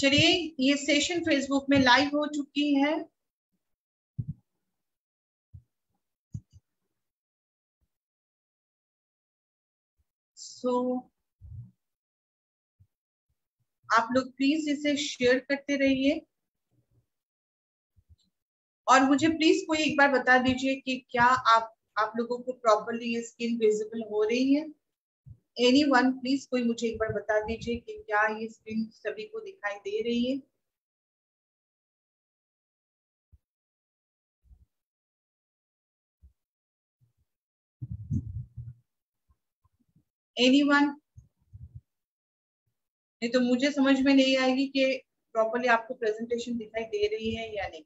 चलिए, ये session Facebook में लाइव हो चुकी है। आप लोग प्लीज इसे शेयर करते रहिए और मुझे प्लीज कोई एक बार बता दीजिए कि क्या आप लोगों को प्रॉपर्ली ये स्किन विजिबल हो रही है। एनीवन प्लीज कोई मुझे एक बार बता दीजिए कि क्या ये स्किन सभी को दिखाई दे रही है। एनीवन? नहीं तो मुझे समझ में नहीं आएगी कि प्रॉपर्ली आपको प्रेजेंटेशन दिखाई दे रही है या नहीं।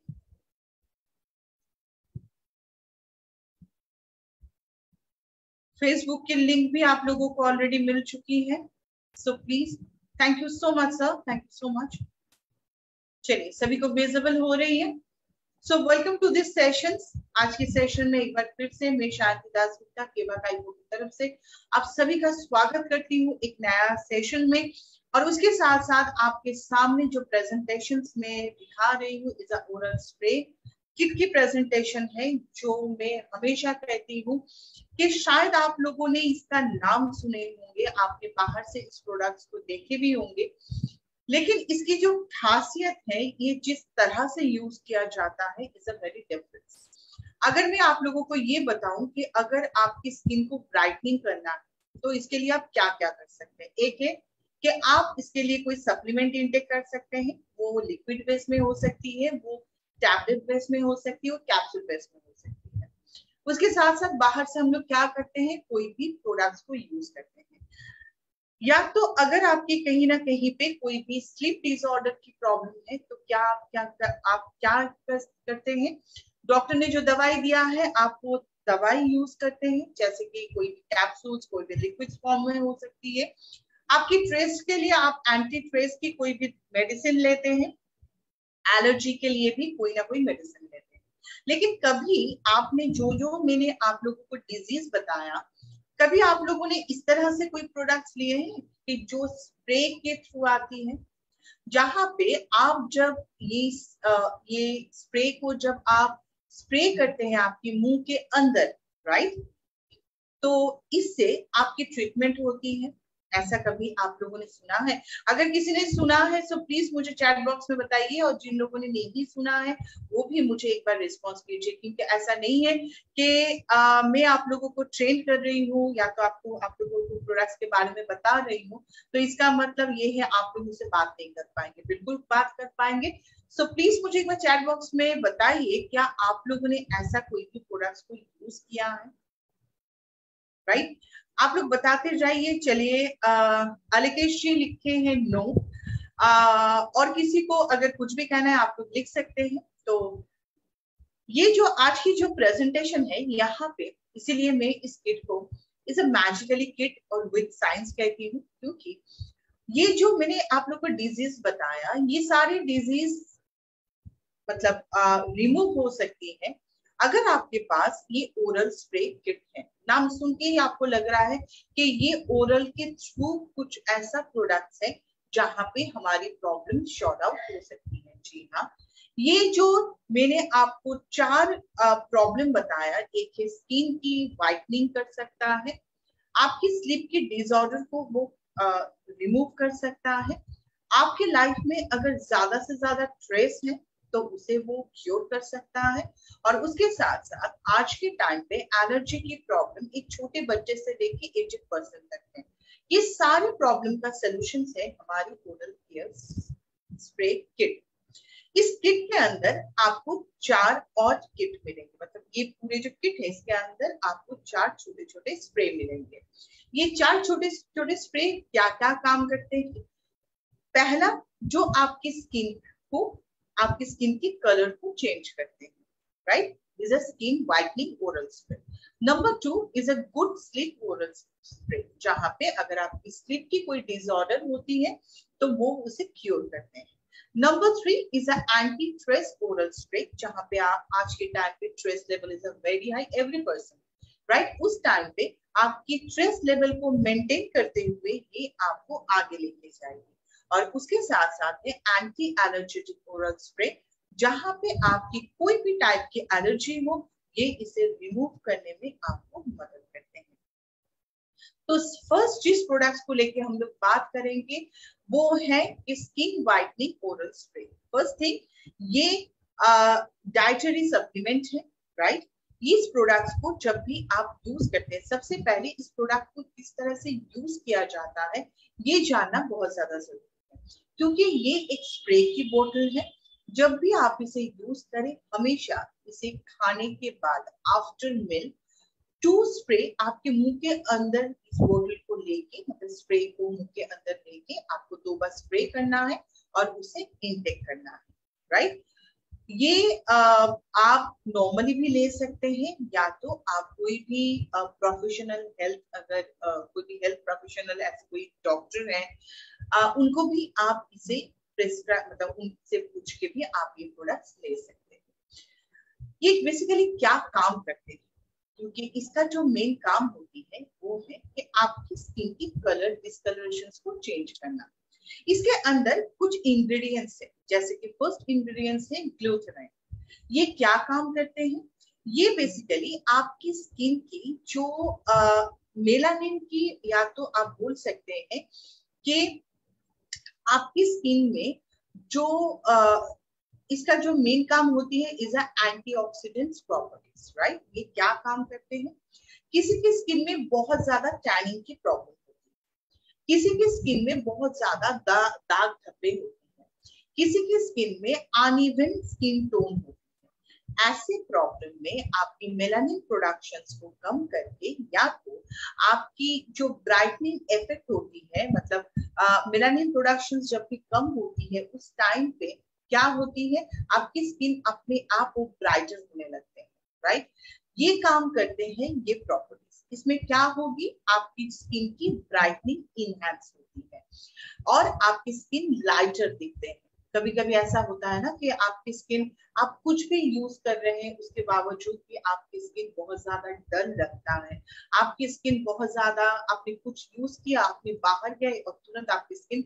फेसबुक की लिंक भी आप लोगों को ऑलरेडी मिल चुकी है, so please thank you so much sir, thank you so much. चलिए, सभी को विजिबल हो रही है। So welcome to this session. आज के सेशन में एक बार फिर से मैं शांति दास गुप्ता केवा काइको की तरफ से आप सभी का स्वागत करती हूँ एक नया सेशन में। और उसके साथ साथ आपके सामने जो प्रेजेंटेशन में दिखा रही हूँ is a oral spray kit की प्रेजेंटेशन है, जो मैं हमेशा कहती हूँ कि शायद आप लोगों ने इसका नाम सुने होंगे, आपने बाहर से इस प्रोडक्ट्स को देखे भी होंगे, लेकिन इसकी जो खासियत है, ये जिस तरह से यूज किया जाता है इज अ वेरी डिफरेंस। अगर मैं आप लोगों को ये बताऊं कि अगर आपकी स्किन को ब्राइटनिंग करना है तो इसके लिए आप क्या क्या कर सकते हैं। एक है कि आप इसके लिए कोई सप्लीमेंट इंटेक कर सकते हैं, वो लिक्विड बेस में हो सकती है, वो टैबलेट बेस में हो सकती है, वो कैप्सूल बेस में हो सकती है। उसके साथ साथ बाहर से हम लोग क्या करते हैं, कोई भी प्रोडक्ट्स को यूज करते हैं, या तो अगर आपकी कहीं ना कहीं पे कोई भी स्लीप डिसऑर्डर की प्रॉब्लम है तो आप क्या करते हैं, डॉक्टर ने जो दवाई दिया है आप वो दवाई यूज करते हैं, जैसे कि कोई भी कैप्सूल्स, कोई भी लिक्विड फॉर्म में हो सकती है। आपकी ट्रेस के लिए आप एंटी ट्रेस की कोई भी मेडिसिन लेते हैं, एलर्जी के लिए भी कोई ना कोई मेडिसिन लेते हैं। लेकिन कभी आपने जो मैंने आप लोगों को डिजीज बताया, कभी आप लोगों ने इस तरह से कोई प्रोडक्ट्स लिए हैं कि जो स्प्रे के थ्रू आती है, जहां पे आप जब ये स्प्रे को जब आप स्प्रे करते हैं आपके मुंह के अंदर, राइट, तो इससे आपकी ट्रीटमेंट होती है। ऐसा कभी आप लोगों ने सुना है? अगर किसी ने सुना है तो प्लीज मुझे चैट बॉक्स में बताइए, और जिन लोगों ने नहीं सुना है वो भी मुझे एक बार रिस्पॉन्स कीजिए, क्योंकि ऐसा नहीं है कि मैं आप लोगों को ट्रेन कर रही हूँ या तो आप लोगों को प्रोडक्ट्स के बारे में बता रही हूँ तो इसका मतलब ये है आप लोगों से बात नहीं कर पाएंगे। बिल्कुल बात कर पाएंगे। सो प्लीज मुझे एक बार चैट बॉक्स में बताइए, क्या आप लोगों ने ऐसा कोई भी प्रोडक्ट्स को यूज किया है, राइट? आप लोग बताते जाइए। चलिए, अलिकेश जी लिखे हैं नो। और किसी को अगर कुछ भी कहना है आप लोग लिख सकते हैं। तो ये जो आज की जो प्रेजेंटेशन है यहाँ पे, इसीलिए मैं इस किट को इज अ मैजिकली किट और विद साइंस कहती हूँ, क्योंकि ये जो मैंने आप लोग को डिजीज बताया, ये सारी डिजीज मतलब रिमूव हो सकती है अगर आपके पास ये ओरल स्प्रे किट है। नाम सुन के ही आपको लग रहा है कि ये ओरल के थ्रू कुछ ऐसा प्रोडक्ट्स है जहां पे हमारी प्रॉब्लम शॉर्ट आउट हो सकती है। जी हाँ, ये जो मैंने आपको 4 प्रॉब्लम बताया, एक है स्किन की व्हाइटनिंग कर सकता है, आपकी स्लीप की डिसऑर्डर को वो रिमूव कर सकता है, आपकी लाइफ में अगर ज्यादा से ज्यादा स्ट्रेस है तो उसे वो क्योर कर सकता है, और उसके साथ साथ आज के टाइम पे एलर्जी की प्रॉब्लम एक छोटे बच्चे से लेके एजेड पर्सन तक है। ये सारे प्रॉब्लम का सलूशन है हमारी ओरल केयर स्प्रे किट। इस किट के अंदर आपको 4 और किट मिलेंगे, मतलब ये पूरे जो किट है इसके अंदर आपको 4 छोटे छोटे स्प्रे मिलेंगे। ये 4 छोटे छोटे स्प्रे क्या क्या काम करते हैं? पहला, जो आपकी स्किन को, आपकी स्किन की कलर को चेंज करते हैं, right, is a skin whitening oral spray. Number 2 is a good sleep oral spray, जहां पे अगर आपकी स्लीप की कोई डिसऑर्डर होती है तो वो उसे क्योर करते हैं। Number 3 is a anti stress oral spray, जहां पे आप आज के टाइम पे stress level is a very high every person, right, उस टाइम पे आपकी स्ट्रेस लेवल को मेंटेन करते हुए ये आपको आगे लेके जाएगी। और उसके साथ साथ में एंटी एलर्जेटिक ओरल स्प्रे, जहां पे आपकी कोई भी टाइप की एलर्जी हो, ये इसे रिमूव करने में आपको मदद करते हैं। तो फर्स्ट जिस प्रोडक्ट्स को लेके हम लोग बात करेंगे वो है skin whitening oral spray. First thing, ये डाइटरी सप्लीमेंट है, राइट। इस प्रोडक्ट्स को जब भी आप यूज करते हैं, सबसे पहले इस प्रोडक्ट को किस तरह से यूज किया जाता है ये जानना बहुत ज्यादा जरूरी है, क्योंकि ये एक स्प्रे की बोतल है। जब भी आप इसे यूज करें, हमेशा इसे खाने के बाद आफ्टर मील 2 स्प्रे आपके मुंह के अंदर इस बोतल को लेके, मतलब स्प्रे को मुंह के अंदर लेके आपको 2 बार स्प्रे करना है और उसे इनटेक करना है, राइट। ये आप नॉर्मली भी ले सकते हैं, या तो आप कोई भी प्रोफेशनल हेल्थ, अगर कोई भी हेल्थ प्रोफेशनल ऐसे कोई डॉक्टर है, उनको भी आप इसे प्रिस्क्राइब, मतलब उनसे पूछ के भी आप ये प्रोडक्ट्स ले सकते हैं। ये बेसिकली क्या काम करते हैं, क्योंकि इसका जो मेन काम होती है वो है कि आपकी स्किन की कलर डिस्कलरेशंस को चेंज करना। इसके अंदर कुछ इंग्रेडिएंट्स है, जैसे कि फर्स्ट इंग्रेडिएंट्स है ग्लूटाथायोन। ये क्या काम करते हैं? ये बेसिकली आपकी स्किन की जो मेलानिन की, या तो आप बोल सकते हैं कि आपकी स्किन में जो इसका जो मेन काम होती है इज एंटीऑक्सीडेंट्स प्रॉपर्टीज, राइट। ये क्या काम करते हैं? किसी की स्किन में बहुत ज्यादा टैनिंग की प्रॉब्लम होती है, किसी की स्किन में बहुत ज्यादा दाग धब्बे होते हैं, किसी की स्किन में अनइवन स्किन टोन होती है। ऐसे प्रॉब्लम में आपकी मेलानिन प्रोडक्शंस को कम करके, या तो आपकी जो ब्राइटनिंग इफेक्ट होती है, मतलब मेलानिन प्रोडक्शंस जब भी कम होती है उस टाइम पे क्या होती है, आपकी स्किन अपने आप वो ब्राइटर होने लगते हैं, राइट। ये काम करते हैं ये प्रॉपर्टीज। इसमें क्या होगी, आपकी स्किन की ब्राइटनिंग इनहैंस होती है और आपकी स्किन लाइटर दिखते हैं। कभी कभी ऐसा होता है ना कि आपकी स्किन, आप कुछ भी यूज कर रहे हैं उसके बावजूद भी आपकी स्किन बहुत ज्यादा डल लगता है, आपकी स्किन बहुत ज्यादा, आपने कुछ यूज किया, आपने बाहर गए और तुरंत आपकी स्किन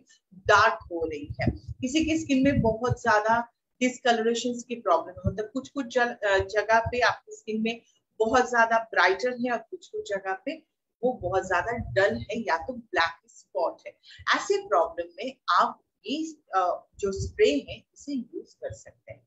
डार्क हो रही है। किसी की स्किन में बहुत ज्यादा डिस्कलरेशन की प्रॉब्लम है, मतलब कुछ कुछ जगह पे आपकी स्किन में बहुत ज्यादा ब्राइटर है और कुछ कुछ जगह पे वो बहुत ज्यादा डल है या तो ब्लैक स्पॉट है। ऐसे प्रॉब्लम में आप ये जो स्प्रे है इसे यूज कर सकते हैं।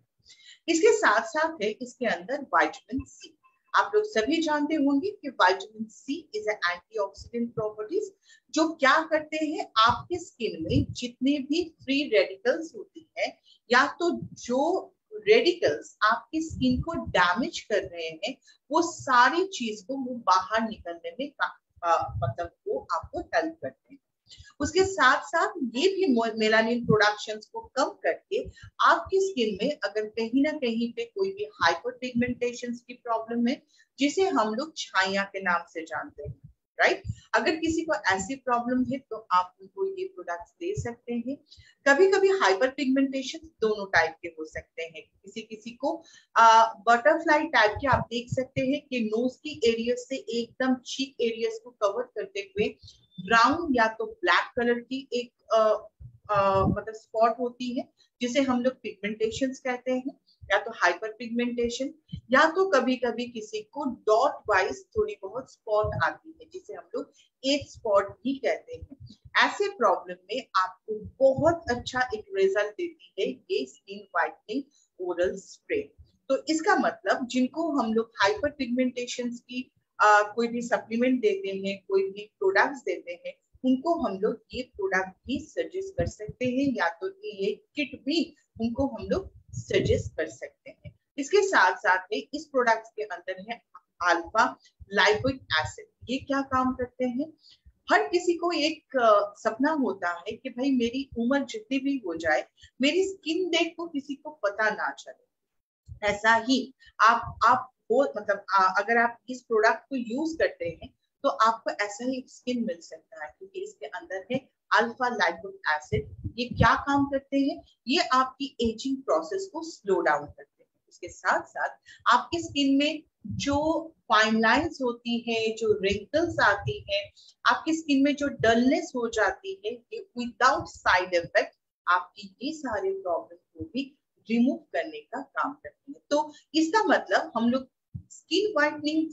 इसके साथ साथ है इसके अंदर विटामिन सी। आप लोग सभी जानते होंगे कि vitamin C is a antioxidant properties, जो क्या करते हैं, आपके स्किन में जितने भी फ्री रेडिकल्स होती है, या तो जो रेडिकल्स आपकी स्किन को डैमेज कर रहे हैं, वो सारी चीज को वो बाहर निकलने में मतलब वो आपको हेल्प करते हैं। उसके साथ साथ ये भी मेलानिन प्रोडक्शंस को कम करके आपकी स्किन में अगर कहीं ना कहीं पे कोई भी हाइपर पिगमेंटेशन की प्रॉब्लम है, जिसे हम लोग छाइया के नाम से जानते हैं, राइट। अगर किसी को ऐसी प्रॉब्लम है तो आप उनको ये प्रोडक्ट्स दे सकते हैं। कभी कभी हाइपर पिगमेंटेशन दोनों टाइप के हो सकते हैं। किसी किसी को बटरफ्लाई टाइप के, आप देख सकते हैं कि नोज की एरिया से एकदम चीक एरियाज को कवर करते हुए ब्राउन या तो ब्लैक कलर की एक मतलब स्पॉट होती है, जिसे हम लोग पिगमेंटेशन कहते हैं, या तो हाइपर पिगमेंटेशन, या तो कभी कभी किसी को डॉट वाइज थोड़ी बहुत स्पॉट आती है, जिसे हम लोग एज स्पॉट भी कहते हैं। ऐसे प्रॉब्लम में आपको बहुत अच्छा एक रिजल्ट देती है ये स्किन वाइटनिंग ओरल स्प्रे। तो इसका मतलब जिनको हम लोग हाइपर पिगमेंटेशन की कोई भी सप्लीमेंट देते हैं, कोई भी प्रोडक्ट्स देते हैं, उनको हम लोग ये प्रोडक्ट भी सजेस्ट कर सकते हैं, या तो ये किट भी उनको हम लोग सजेस्ट कर सकते हैं। इसके साथ साथ में इस प्रोडक्ट के अंदर है अल्फा लाइपोइक एसिड। ये क्या काम करते हैं, हर किसी को एक सपना होता है कि भाई मेरी उम्र जितनी भी हो जाए, मेरी स्किन देख को किसी को पता ना चले। ऐसा ही आप वो मतलब अगर आप इस प्रोडक्ट को यूज करते हैं तो आपको ऐसा ही स्किन मिल सकता है, क्योंकि इसके अंदर है अल्फा लाइपोइक एसिड। ये क्या काम करते हैं, ये आपकी एजिंग प्रोसेस को स्लो डाउन करते हैं। इसके साथ साथ आपकी स्किन में जो फाइन लाइंस होती है, जो रिंकल्स आती है, आपकी स्किन में जो डलनेस हो जाती है, ये विदाउट साइड इफेक्ट आपकी ये सारे प्रॉब्लम को भी रिमूव करने का काम करती है। तो इसका मतलब हम लोग स्किन व्हाइटनिंग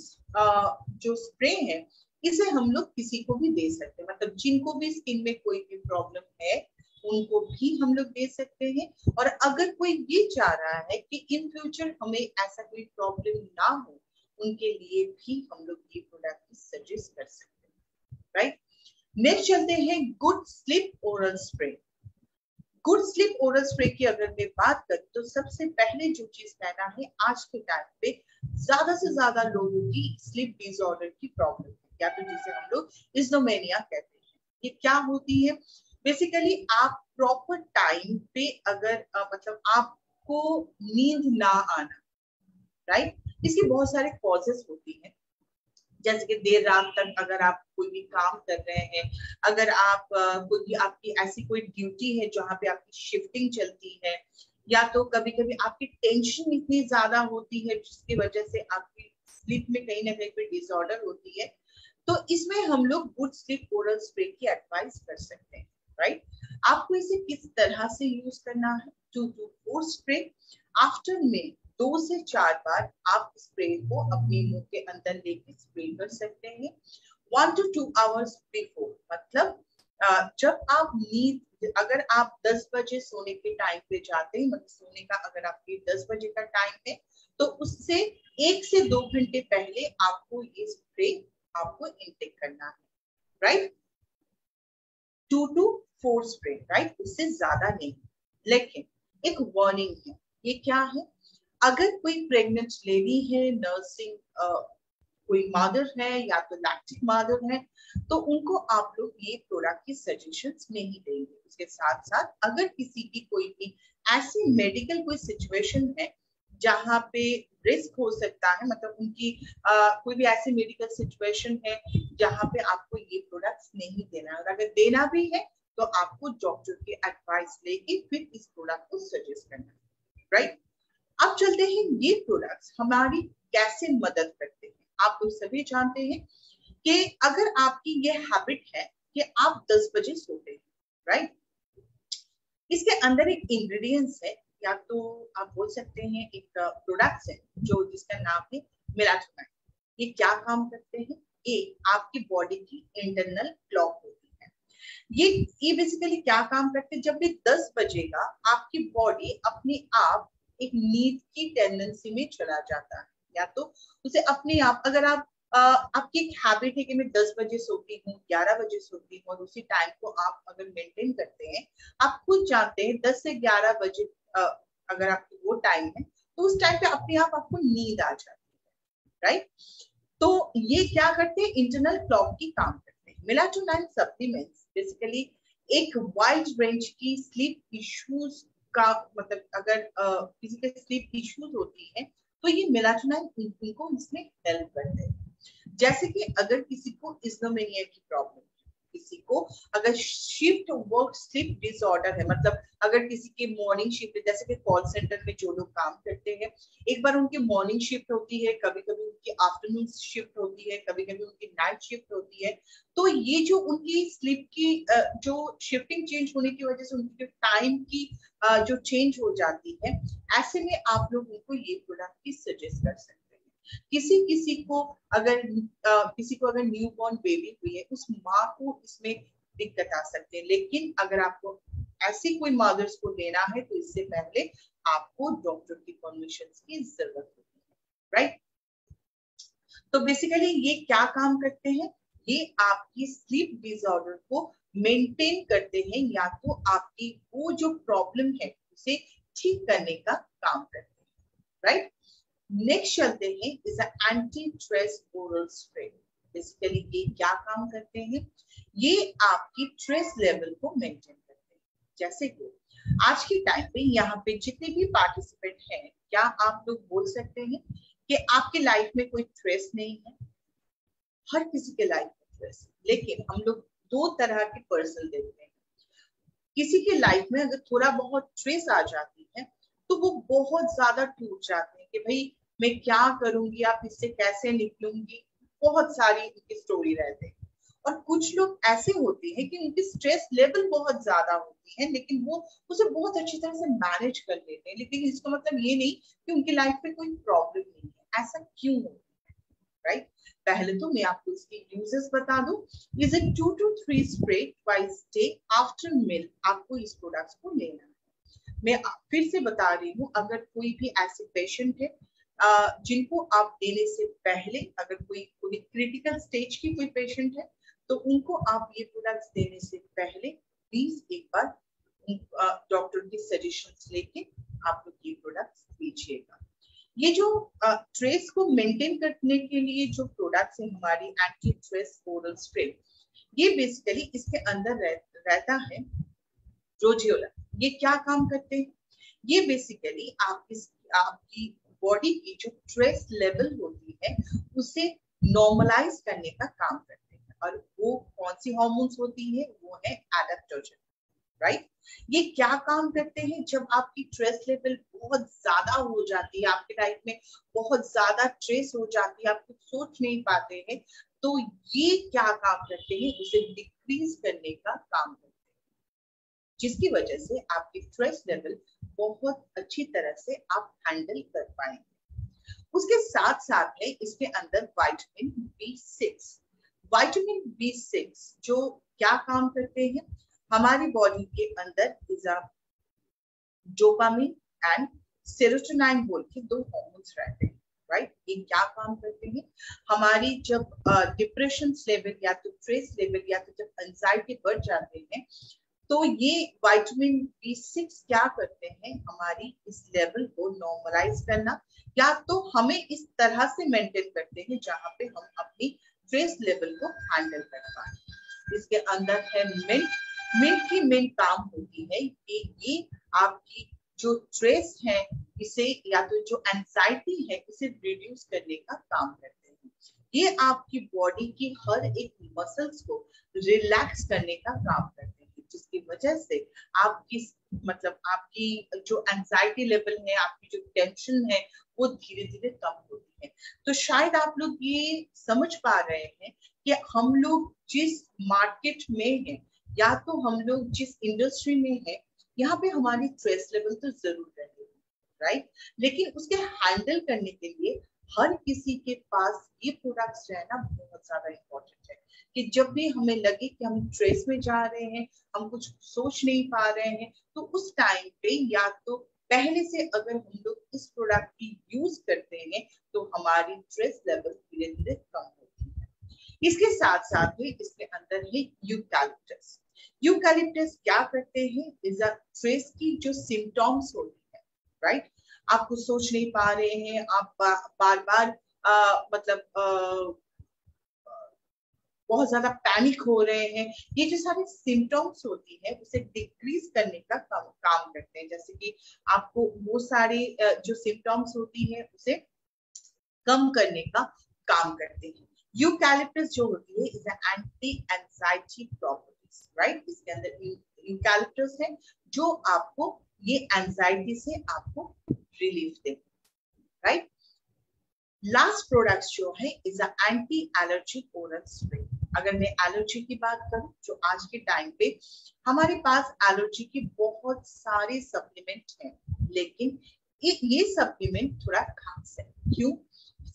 जो स्प्रे है इसे हम लोग किसी को भी दे सकते हैं, मतलब जिनको भी स्किन में कोई भी प्रॉब्लम है उनको भी हम लोग दे सकते हैं। और अगर कोई ये चाह रहा है कि इन फ्यूचर हमें ऐसा कोई प्रॉब्लम ना हो, उनके लिए भी हम लोग ये प्रोडक्ट सजेस्ट कर सकते हैं, राइट। नेक्स्ट चलते हैं good sleep oral spray. Good sleep oral spray की अगर मैं बात करूं तो सबसे पहले जो चीज कहना है, आज के टाइम पे ज्यादा से ज्यादा लोगों की स्लीप डिसऑर्डर की प्रॉब्लम है, या तो जिसे हम लोग इंसोम्निया कहते हैं। ये क्या होती है? बेसिकली आप प्रॉपर टाइम पे अगर मतलब आपको नींद ना आना, राइट, इसके बहुत सारे कॉजेस होती हैं। जैसे कि देर रात तक अगर आप कोई भी काम कर रहे हैं, अगर आप कोई भी आपकी ऐसी कोई ड्यूटी है जहाँ पे आपकी शिफ्टिंग चलती है, या तो कभी कभी आपकी टेंशन इतनी ज्यादा होती है जिसकी वजह से आपकी स्लीप में कहीं ना कहीं कोई डिसऑर्डर होती है, तो इसमें हम लोग गुड स्लीप ओरल स्प्रे की एडवाइस कर सकते हैं, राइट। आपको इसे किस तरह से यूज करना है? 2 to 4 स्प्रे आफ्टर में 2 से 4 बार आप स्प्रे को अपने मुंह के अंदर लेके स्प्रे कर सकते हैं। 1 to 2 आवर्स बिफोर, मतलब जब आप नींद, अगर आप 10 बजे सोने के टाइम पे जाते हैं, मतलब सोने का अगर आपके 10 बजे का टाइम है, तो उससे 1 से 2 घंटे पहले आपको ये स्प्रे आपको इनटेक करना है, राइट। 2 to 4 स्प्रे, राइट, इससे ज्यादा नहीं। लेकिन एक वार्निंग है, ये क्या है? अगर कोई प्रेग्नेंट लेडी है, नर्सिंग कोई मदर है या तो लैक्टिक मदर है, तो उनको आप लोग ये प्रोडक्ट की सजेशंस नहीं देंगे। उसके साथ साथ अगर किसी की कोई भी ऐसी मेडिकल कोई सिचुएशन है जहाँ पे रिस्क हो सकता है, मतलब उनकी कोई भी ऐसी मेडिकल सिचुएशन है जहाँ पे आपको ये प्रोडक्ट्स नहीं देना है, और अगर देना भी है तो आपको डॉक्टर की एडवाइस लेके फिर इस प्रोडक्ट को सजेस्ट करना है, राइट। अब चलते हैं ये प्रोडक्ट्स हमारी कैसे मदद करते हैं। आप लोग सभी जानते हैं कि अगर आपकी ये हैबिट है कि आप 10 बजे सोते हैं, राइट, इसके अंदर एक इंग्रेडिएंट्स है, या तो आप बोल सकते हैं एक प्रोडक्ट्स है जो जिसका नाम है मेलाटोनिन। ये क्या काम करते हैं? ये आपकी बॉडी की इंटरनल क्लॉक होती है। ये बेसिकली क्या काम करते हैं? जब भी 10 बजेगा आपकी बॉडी अपने आप एक नींद की टेंडेंसी में चला जाता है, या तो उसे अपने आप, अगर आप आपकी एक हैबिट है कि मैं 10 बजे सोती हूँ, 11 बजे सोती हूँ, और उसी टाइम को आप अगर मेंटेन करते हैं, आप खुद जानते हैं 10 से 11 बजे अगर आपकी वो टाइम है तो उस टाइम पे अपने आप आपको नींद आ जाती है, राइट। तो ये क्या करते हैं? इंटरनल क्लॉक की काम करते हैं। मेलाटोनिन सप्लीमेंट्स बेसिकली एक वाइड रेंज की स्लीप इश्यूज का, मतलब अगर किसी के स्लीप इश्यूज होती है तो ये मेलाटोनिन इनको इसमें हेल्प करते हैं। जैसे कि अगर किसी को इंसोम्निया की प्रॉब्लम, किसी को अगर शिफ्ट वर्क स्लीप डिसऑर्डर है, मतलब अगर किसी की मॉर्निंग शिफ्ट है, जैसे कि कॉल सेंटर में जो लोग काम करते हैं, एक बार उनकी मॉर्निंग शिफ्ट होती है, कभी कभी उनकी आफ्टरनून शिफ्ट होती है, कभी कभी उनकी नाइट शिफ्ट होती है, तो ये जो उनकी स्लीप की जो शिफ्टिंग चेंज होने की वजह से उनकी टाइम की जो चेंज हो जाती है, ऐसे में आप लोग उनको ये प्रोडक्ट की सजेस्ट कर सकते हैं। किसी को अगर न्यूबॉर्न बेबी हुई है, उस माँ को इसमें दिक्कत आ सकते हैं, लेकिन अगर आपको ऐसी कोई मदर्स को लेना है तो इससे पहले आपको डॉक्टर की परमिशन की जरूरत होती है, राइट। तो बेसिकली ये क्या काम करते हैं? ये आपकी स्लीप डिसऑर्डर को मेंटेन करते हैं, या तो आपकी वो जो प्रॉब्लम है उसे ठीक करने का काम करते हैं, राइट। नेक्स्ट चलते हैं is anti stress oral spray. Basically ये क्या काम करते हैं? ये आपकी स्ट्रेस लेवल को मेंटेन करते हैं। जैसे कि आज के टाइम पे यहाँ पे जितने भी पार्टिसिपेंट हैं, क्या आप लोग बोल सकते हैं कि आपके लाइफ में कोई स्ट्रेस नहीं है? हर किसी के लाइफ में स्ट्रेस, लेकिन हम लोग 2 तरह के पर्सन देखते हैं। किसी के लाइफ में अगर थोड़ा बहुत स्ट्रेस आ जाती है तो वो बहुत ज्यादा टूट जाते हैं कि भाई मैं क्या करूंगी, आप इससे कैसे निकलूंगी, बहुत सारी उनकी स्टोरी रहते हैं। और कुछ लोग ऐसे होते हैं कि उनकी स्ट्रेस लेवल बहुत ज्यादा होती है, लेकिन वो उसे बहुत अच्छी तरह से मैनेज कर लेते हैं, लेकिन इसका मतलब ये नहीं कि उनकी लाइफ में कोई प्रॉब्लम नहीं है। ऐसा क्यों होता है, राइट? पहले तो मैं आपको इसके यूजेस बता दूं। Is it 2 to 3 spray twice day after meal, आपको इस प्रोडक्ट्स को लेना है। मैं फिर से बता रही हूँ, अगर कोई भी ऐसे पेशेंट है जिनको आप देने से पहले, अगर कोई क्रिटिकल स्टेज की कोई पेशेंट है, तो उनको आप ये प्रोडक्ट्स देने से पहले प्लीज एक बार डॉक्टर की सजेशंस लेके आप लोग ये प्रोडक्ट्स लीजिएगा। ये जो ट्रेस को मेंटेन करने के लिए जो प्रोडक्ट्स है हमारी एंटी ट्रेस ओरल स्प्रे, ये बेसिकली इसके अंदर रहता है रोजियोला। ये क्या काम करते हैं? ये बेसिकली आपकी बॉडी की जो स्ट्रेस लेवल होती है उसे नॉर्मलाइज करने का काम करते हैं। और वो कौन सी हार्मोन्स होती है? वो है एडाप्टोजन, राइट? ये क्या काम करते हैं? जब आपकी स्ट्रेस लेवल बहुत ज्यादा हो जाती है, आपके लाइफ में बहुत ज्यादा स्ट्रेस हो जाती है, आप कुछ सोच नहीं पाते हैं, तो ये क्या काम करते हैं? उसे डिक्रीज करने का काम करते हैं, जिसकी वजह से आपकी स्ट्रेस लेवल बहुत अच्छी तरह से आप हैंडल कर पाएंगे। उसके साथ साथ है इसके अंदर विटामिन B6। विटामिन B6 जो क्या काम करते हैं? हमारी बॉडी के अंदर डोपामिन एंड सेरोटोनिन बोल के 2 हार्मोन्स रहते हैं, राइट? ये क्या काम करते हैं? हमारी जब डिप्रेशन लेवल या तो स्ट्रेस लेवल या तो जब एंजाइटी बढ़ जाते हैं, तो ये विटामिन B6 क्या करते हैं? हमारी इस लेवल को नॉर्मलाइज करना, या तो हमें इस तरह से मेंटेन करते हैं जहां पे हम अपनी स्ट्रेस लेवल को हैंडल कर पाए। इसके अंदर है मिल्क। मिल्क की मेन काम होती है कि ये आपकी जो स्ट्रेस है इसे, या तो जो एंजाइटी है इसे रिड्यूस करने का काम करते हैं। ये आपकी बॉडी की हर एक मसल्स को रिलैक्स करने का काम करते हैं, जिसकी वजह से आपकी आपकी जो एंजाइटी लेवल है, आपकी जो टेंशन है, वो धीरे धीरे कम होती है। तो शायद आप लोग ये समझ पा रहे हैं कि हम लोग जिस मार्केट में हैं, या तो हम लोग जिस इंडस्ट्री में है, यहाँ पे हमारी स्ट्रेस लेवल तो जरूर रहेगी, राइट? लेकिन उसके हैंडल करने के लिए हर किसी के पास ये प्रोडक्ट्स रहना बहुत ज्यादा इम्पोर्टेंट है, कि जब भी हमें लगे कि हम स्ट्रेस में जा रहे हैं, हम कुछ सोच नहीं पा रहे हैं, तो उस टाइम पे या तो पहले से अगर हम लोग इस प्रोडक्ट की यूज करते हैं तो हमारी स्ट्रेस लेवल धीरे धीरे कम होती है। इसके साथ साथ ही इसके अंदर है यूकैलिप्टस। यूकैलिप्टस क्या करते हैं? इस स्ट्रेस की जो सिम्टम्स होती है, राइट? आप कुछ सोच नहीं पा रहे हैं, आप बार बार बहुत ज्यादा पैनिक हो रहे हैं, ये जो सारे सिम्टम्स होती है उसे डिक्रीज करने का काम करते हैं। जैसे कि आपको वो सारे जो सिम्टम्स होती है उसे कम करने का काम करते हैं। यूकैलिप्टस जो होती है is anti anxiety properties, right? इसके अंदर यूकैलिप्टस है जो आपको ये एंजाइटी से आपको रिलीफ देगा, राइट? लास्ट प्रोडक्ट जो है is anti allergy oral spray. अगर मैं एलर्जी की बात करूं, जो आज के टाइम पे हमारे पास एलर्जी के बहुत सारे सप्लीमेंट हैं, लेकिन ये सप्लीमेंट थोड़ा खास है। क्यों?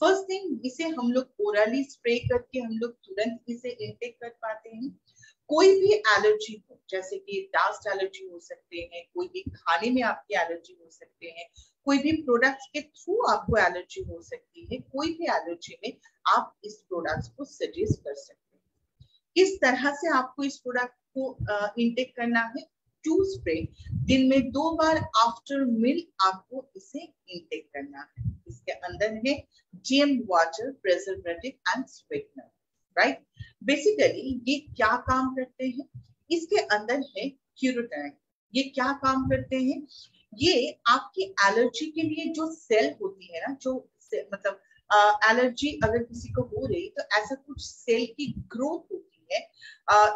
फर्स्ट थिंग, इसे हम लोग ओरली स्प्रे करके हम लोग तुरंत इसे इनटेक कर पाते हैं। कोई भी एलर्जी हो, जैसे कि डस्ट एलर्जी हो सकते हैं, कोई भी खाने में आपकी एलर्जी हो सकते हैं, कोई भी प्रोडक्ट्स के थ्रू आपको एलर्जी हो सकती है, कोई भी एलर्जी में आप इस प्रोडक्ट्स को सजेस्ट कर सकते हैं। किस तरह से आपको इस प्रोडक्ट को इनटेक करना है? 2 स्प्रे दिन में 2 बार आफ्टर मील आपको इसे इनटेक करना है। इसके अंदर है GM water, preservative and sweetener, right? Basically ये क्या काम करते हैं? इसके अंदर है क्यूरोटाइन। ये क्या काम करते हैं? ये आपकी एलर्जी के लिए जो सेल होती है ना, जो एलर्जी अगर किसी को हो रही तो ऐसा कुछ सेल की ग्रोथ होती है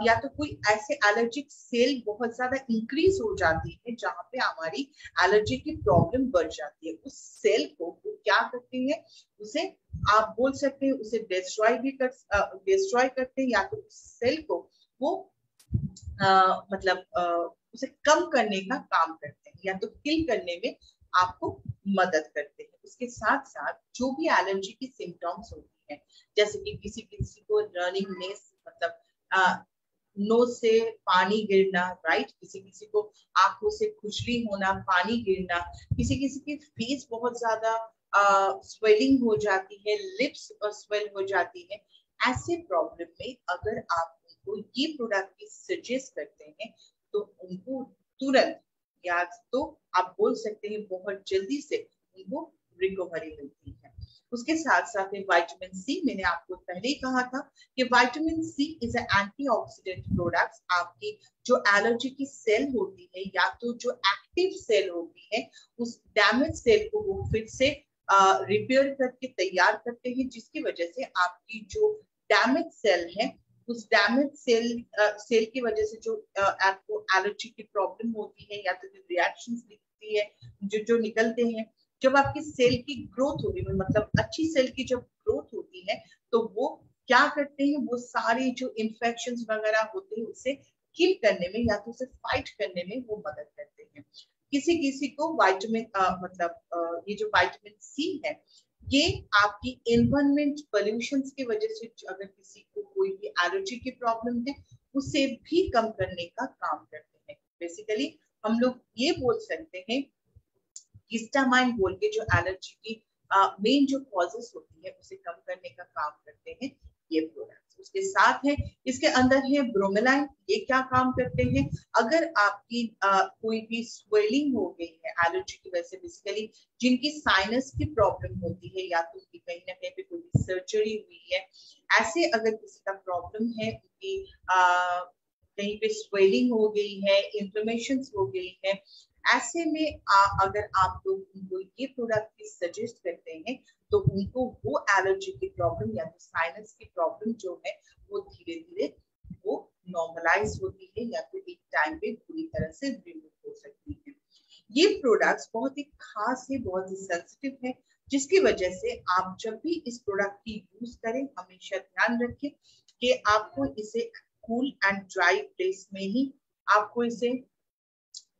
या तो कोई ऐसे एलर्जिक सेल बहुत ज्यादा इंक्रीज हो जाती है जहां पे हमारी एलर्जी की प्रॉब्लम बढ़ जाती है, उस सेल को वो क्या करते हैं, उसे आप बोल सकते हैं उसे डिस्ट्रॉय करते हैं, या तो उस सेल को वो उसे कम करने का काम करते हैं या तो किल करने में आपको मदद करते हैं। उसके साथ साथ जो भी एलर्जी की सिम्टम्स होती है, जैसे कि किसी किसी को रनिंगनेस, मतलब नोज से पानी गिरना, राइट, किसी किसी को आंखों से खुजली होना, पानी गिरना, किसी किसी की फेस बहुत ज्यादा स्वेलिंग हो जाती है, लिप्स स्वेल हो जाती है। ऐसे प्रॉब्लम में अगर आप उनको ये प्रोडक्ट सजेस्ट करते हैं तो उनको तुरंत, या तो आप बोल सकते हैं बहुत जल्दी से उनको रिकवरी मिलती है। उसके साथ साथ में विटामिन सी, मैंने आपको पहले ही कहा था कि vitamin C is a antioxidant product. आपकी जो एलर्जी की सेल होती है या तो जो एक्टिव सेल होती है, उस डैमेज सेल को वो फिर से रिपेयर करके तैयार करते हैं, जिसकी वजह से आपकी जो डैमेज सेल है, उस डैमेज सेल की वजह से जो आपको एलर्जी की प्रॉब्लम होती है या तो जो रिएक्शंस दिखती है, जो निकलते हैं, जब आपकी सेल की ग्रोथ होगी, मतलब अच्छी सेल की जब ग्रोथ होती है तो वो क्या करते हैं, वो सारे जो इन्फेक्शंस वगैरह होते हैं उसे किल करने में या तो उसे फाइट करने में वो मदद करते हैं। किसी किसी को विटामिन ये जो विटामिन सी है, ये आपकी एनवायरमेंट पोल्यूशन की वजह से अगर किसी को कोई भी एलर्जी की प्रॉब्लम है, उसे भी कम करने का काम करते हैं। बेसिकली हम लोग ये बोल सकते हैं, हिस्टामाइन बोल के जो एलर्जी की मेन जो कॉजेस होती है उसे कम करने का काम करते हैं ये प्रोडक्ट्स। उसके साथ है, इसके अंदर है ब्रोमेलाइन। ये क्या काम करते हैं, अगर आपकी कोई भी स्वेलिंग हो गई है एलर्जी की वजह से, बेसिकली जिनकी साइनस की प्रॉब्लम होती है या तो उनकी कहीं ना कहीं पे कोई सर्जरी हुई है, ऐसे अगर किसी का प्रॉब्लम है, उनकी कहीं पे स्वेलिंग हो गई है, इन्फ्लेमेशन हो गई है, ऐसे में अगर आप लोग उनको ये प्रोडक्ट सजेस्ट करते हैं तो उनको वो एलर्जी की प्रॉब्लम या तो साइनस की प्रॉब्लम जो है वो धीरे धीरे वो नॉर्मलाइज होती है या फिर एक टाइम पे पूरी तरह से रिमूव हो सकती है। ये प्रोडक्ट्स बहुत ही खास है, बहुत ही सेंसिटिव है, जिसकी वजह से आप जब भी इस प्रोडक्ट की यूज करें हमेशा ध्यान रखें कि आपको इसे कूल एंड ड्राई प्लेस में ही आपको इसे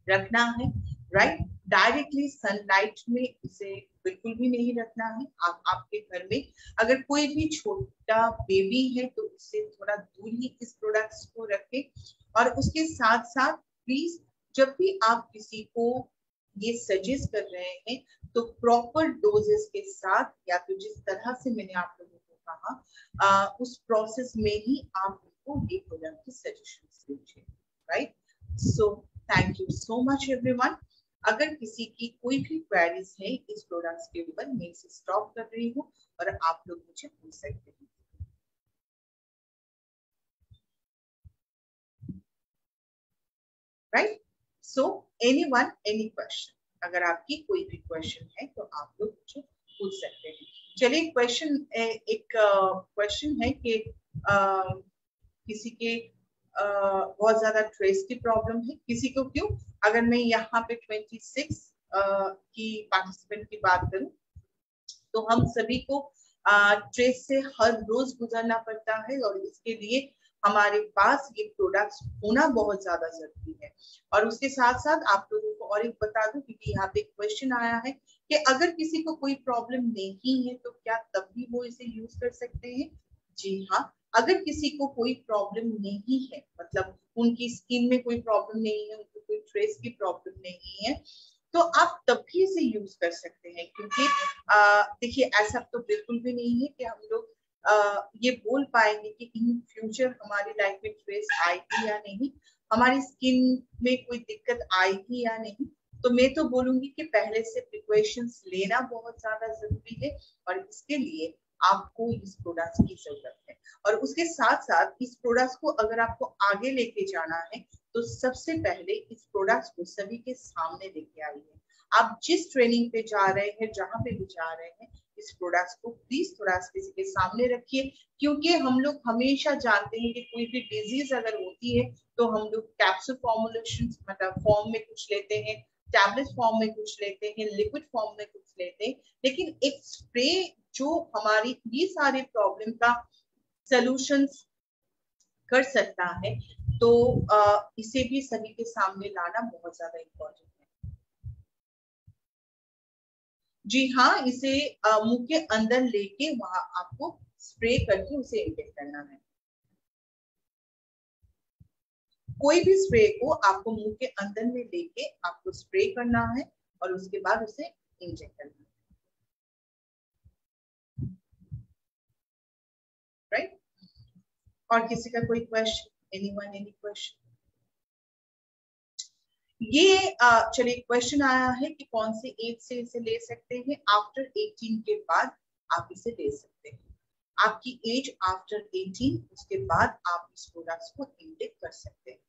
रखना है, राइट। डायरेक्टली सनलाइट में इसे बिल्कुल भी नहीं रखना है। आप आपके घर में अगर कोई भी छोटा बेबी है तो उससे थोड़ा दूर ही इस प्रोडक्ट्स को रखें। और उसके साथ साथ प्लीज जब भी आप किसी को ये सजेस्ट कर रहे हैं तो प्रॉपर डोजेस के साथ, या तो जिस तरह से मैंने आप लोगों को कहा उस प्रोसेस में ही आप उनको ये प्रोडक्ट की सजेशन दीजिए, right. So thank you so much everyone. अगर किसी की कोई भी क्वेरीज है इस प्रोडक्ट्स के ऊपर, मैं इसे स्टॉप कर रही हूँ और आप लोग मुझे पूछ सकते हैं, right. So anyone, any question, अगर आपकी कोई भी क्वेश्चन है तो आप लोग मुझे पूछ सकते हैं। चलिए एक क्वेश्चन है कि किसी के बहुत ज्यादा ट्रेस की प्रॉब्लम है, किसी को क्यों, अगर मैं यहाँ पे 26 की पार्टिसिपेंट की बात करूं तो हम सभी को ट्रेस से हर रोज गुजरना पड़ता है और इसके लिए हमारे पास ये प्रोडक्ट्स होना बहुत ज्यादा जरूरी है। और उसके साथ साथ आप लोगों को और एक बता दूं, क्योंकि यहाँ पे एक क्वेश्चन आया है कि अगर किसी को कोई प्रॉब्लम नहीं है तो क्या तब भी वो इसे यूज कर सकते हैं। जी हाँ, अगर किसी को कोई प्रॉब्लम नहीं है, मतलब उनकी स्किन में कोई प्रॉब्लम नहीं है, उनको कोई ट्रेस की प्रॉब्लम नहीं है, तो आप तब भी इसे यूज कर सकते हैं। क्योंकि देखिए ऐसा तो बिल्कुल भी नहीं है कि हम लोग ये बोल पाएंगे कि इन फ्यूचर हमारी लाइफ में ट्रेस आएगी या नहीं, हमारी स्किन में कोई दिक्कत आएगी या नहीं। तो मैं तो बोलूंगी कि पहले से प्रिकॉशंस लेना बहुत ज्यादा जरूरी है और इसके लिए आपको इस प्रोडक्ट की जरूरत है। और उसके साथ साथ इस प्रोडक्ट को अगर आपको आगे लेके जाना है तो सबसे पहले इस प्रोडक्ट को सभी के सामने लेके आइए। आप जिस ट्रेनिंग पे जा रहे हैं, जहां पे भी जा रहे हैं, इस प्रोडक्ट्स को प्लीज थोड़ा किसी के सामने रखिए, क्योंकि हम लोग हमेशा जानते हैं कि कोई भी डिजीज अगर होती है तो हम लोग कैप्सूल फॉर्मुलेशन मतलब फॉर्म में कुछ लेते हैं, टैबलेट फॉर्म में कुछ लेते हैं, लिक्विड फॉर्म में कुछ लेते हैं, लेकिन एक स्प्रे जो हमारी ये सारे प्रॉब्लम का सॉल्यूशंस कर सकता है, तो इसे भी सभी के सामने लाना बहुत ज्यादा इम्पोर्टेंट है। जी हाँ, इसे मुंह के अंदर लेके वहां आपको स्प्रे करके उसे इंजेक्ट करना है। कोई भी स्प्रे को आपको मुंह के अंदर में लेके आपको स्प्रे करना है और उसके बाद उसे इंजेक्ट करना है, राइट? और किसी का कोई क्वेश्चन? Anyone, any question? ये चलिए क्वेश्चन आया है कि कौन से एज से इसे ले सकते हैं। आफ्टर 18 के बाद आप इसे ले सकते हैं। आपकी एज आफ्टर 18, उसके बाद आप इस प्रोडक्ट्स को इंटेक कर सकते हैं,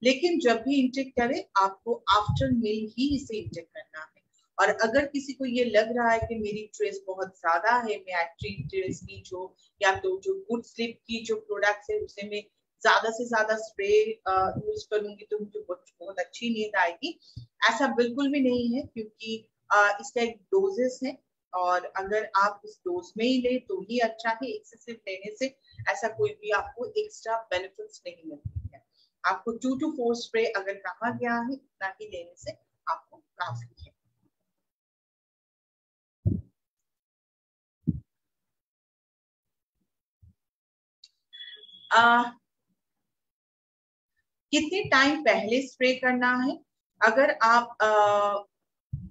लेकिन जब भी इंटेक करें आपको आफ्टर मील ही इसे इंटेक करना है। और अगर किसी को ये लग रहा है कि मेरी ट्रेस बहुत ज्यादा है, मैं ट्रेस की जो या तो जो गुड स्लीप की जो प्रोडक्ट्स है उसे मैं ज्यादा से ज्यादा स्प्रे यूज करूंगी तो मुझे बहुत अच्छी नींद आएगी, ऐसा बिल्कुल भी नहीं है, क्योंकि इसका एक डोजेस है और अगर आप इस डोज में ही ले तो ही अच्छा है। एक्सेसिव लेने से ऐसा कोई भी आपको एक्स्ट्रा बेनिफिट्स नहीं मिलती है। आपको 2 to 4 स्प्रे अगर कहा गया है उतना ही लेने से आपको काफी है। कितने टाइम पहले स्प्रे करना है? अगर आप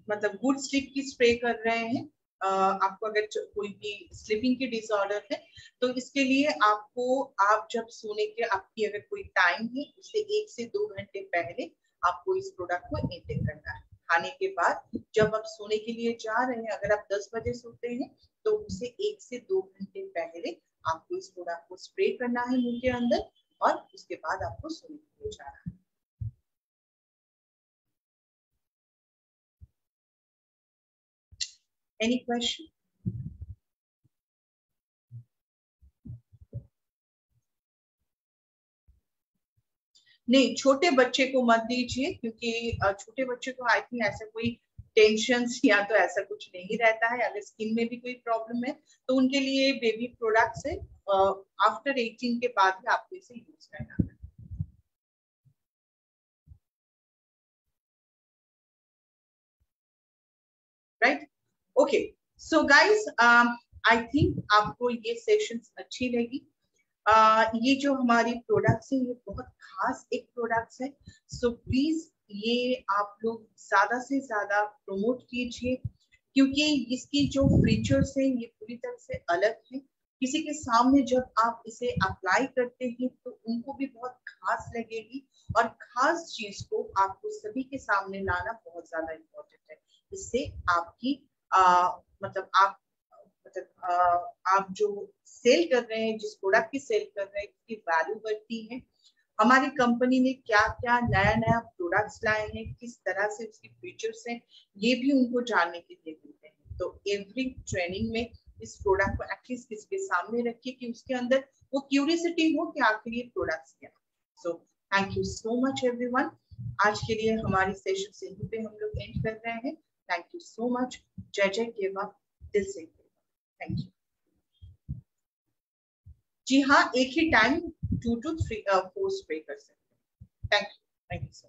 मतलब गुड स्लीप की स्प्रे कर रहे हैं, आपको अगर कोई भी स्लीपिंग की डिसऑर्डर है तो इसके लिए आपको आप जब सोने के आपकी अगर कोई टाइम है उससे 1 से 2 घंटे पहले आपको इस प्रोडक्ट को इंटेक करना है। खाने के बाद जब आप सोने के लिए जा रहे हैं, अगर आप 10 बजे सोते हैं तो उससे 1 से 2 घंटे पहले आपको इस प्रोडक्ट को स्प्रे करना है मुंह के अंदर और उसके बाद आपको सोने के लिए जाना है। Any question? नहीं, छोटे बच्चे को मत दीजिए, क्योंकि छोटे बच्चे को आई थिंक ऐसा कोई टेंशन या तो ऐसा कुछ नहीं रहता है। अगर स्किन में भी कोई प्रॉब्लम है तो उनके लिए बेबी प्रोडक्ट्स है, आफ्टर 18 के बाद ही आपको इसे यूज करना है, right? Okay, so guys, I think आपको ये सेशंस अच्छी लगी। ये जो हमारी प्रोडक्ट्स है ये बहुत खास एक प्रोडक्ट्स है, सो प्लीज ये आप लोग ज्यादा से ज्यादा प्रमोट कीजिए, क्योंकि इसकी जो फीचर्स है ये पूरी तरह से अलग है। किसी के सामने जब आप इसे अप्लाई करते हैं तो उनको भी बहुत खास लगेगी, और खास चीज को आपको सभी के सामने लाना बहुत ज्यादा इम्पोर्टेंट है। इससे आपकी मतलब आप जो सेल कर रहे हैं, जिस प्रोडक्ट की सेल कर रहे हैं, उसकी वैल्यू बढ़ती है। हमारी कंपनी ने क्या क्या नया नया प्रोडक्ट्स लाए हैं, किस तरह से उसकी फीचर्स हैं, ये भी उनको जानने के लिए मिलते हैं। तो एवरी ट्रेनिंग में इस प्रोडक्ट को एटलीस्ट किसके सामने रखिए कि उसके अंदर वो क्यूरियोसिटी हो कि आखिर ये प्रोडक्ट्स क्या। So thank you so much everyone. आज के लिए हमारी सेशन से यहीं पे हम लोग एंड कर रहे हैं। Thank you so much. जय जय केवा, दिल से। Thank you. जी हाँ, एक ही टाइम 2 to 4 स्प्रे कर सकते हैं। Thank you sir.